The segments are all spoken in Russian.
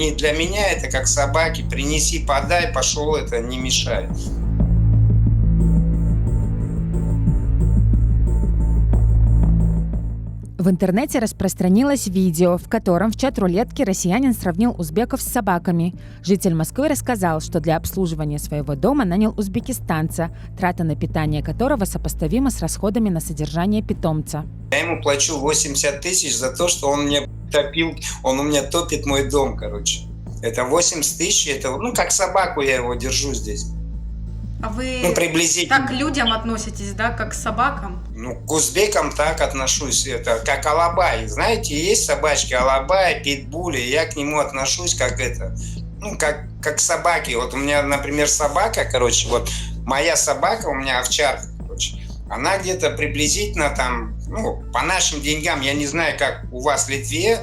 Они для меня это как собаки. Принеси, подай, пошел, это не мешает. В интернете распространилось видео, в котором в чат рулетки россиянин сравнил узбеков с собаками. Житель Москвы рассказал, что для обслуживания своего дома нанял узбекистанца, трата на питание которого сопоставима с расходами на содержание питомца. Я ему плачу 80 тысяч за то, что он мне топил, он у меня топит мой дом, короче. Это 80 тысяч, это, как собаку я его держу здесь. А вы приблизительно. так к людям относитесь, да, как к собакам? К узбекам так отношусь, это как алабай. Знаете, есть собачки алабай, питбули, я к нему отношусь как это, как к собаке. Вот у меня, например, собака, короче, вот моя собака, у меня овчарка, короче, она где-то приблизительно там, по нашим деньгам, я не знаю, как у вас в Литве,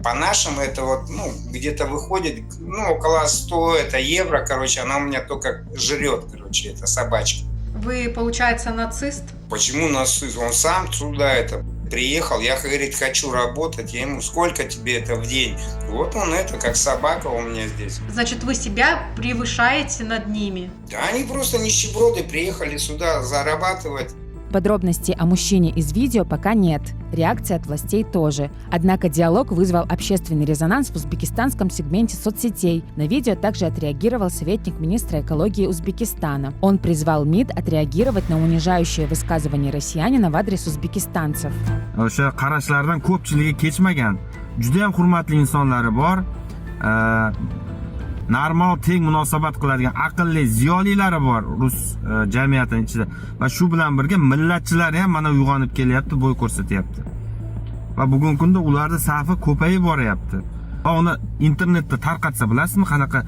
по нашим это вот, где-то выходит, около 100 евро, короче, она у меня только жрет, короче, эта собачка. Вы, получается, нацист? Почему нацист? Он сам сюда приехал, я, говорит, хочу работать, я ему, сколько тебе это в день? Вот он как собака у меня здесь. Значит, вы себя превышаете над ними? Да они просто нищеброды, приехали сюда зарабатывать. Подробностей о мужчине из видео пока нет. Реакции от властей тоже. Однако диалог вызвал общественный резонанс в узбекистанском сегменте соцсетей. На видео также отреагировал советник министра экологии Узбекистана. Он призвал МИД отреагировать на унижающее высказывание россиянина в адрес узбекистанцев. O'sha qarashlardan ko'pchiligi kechmagan. Juda ham hurmatli insonlari bor. Normal teng munosabat qiladigan aqlli ziyolilari bor rus jamiyatining ichida va shu bilan birga millatchilar ham mana uyg'onib kelyapti, bo'y ko'rsatyapti. Va bugungi kunda ularning safi ko'payib boryapti. Va uni internetda tarqatsa bilasizmi, qanaqa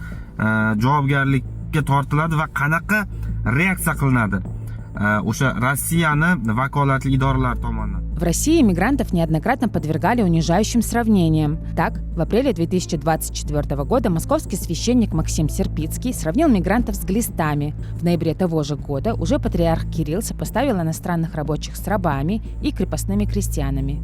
javobgarlikka tortiladi va qanaqa reaksiya qilinadi o'sha Rossiyani vakolatli idoralar tomonidan. В России мигрантов неоднократно подвергали унижающим сравнениям. Так, в апреле 2024 года московский священник Максим Серпицкий сравнил мигрантов с глистами. В ноябре того же года уже патриарх Кирилл сопоставил иностранных рабочих с рабами и крепостными крестьянами.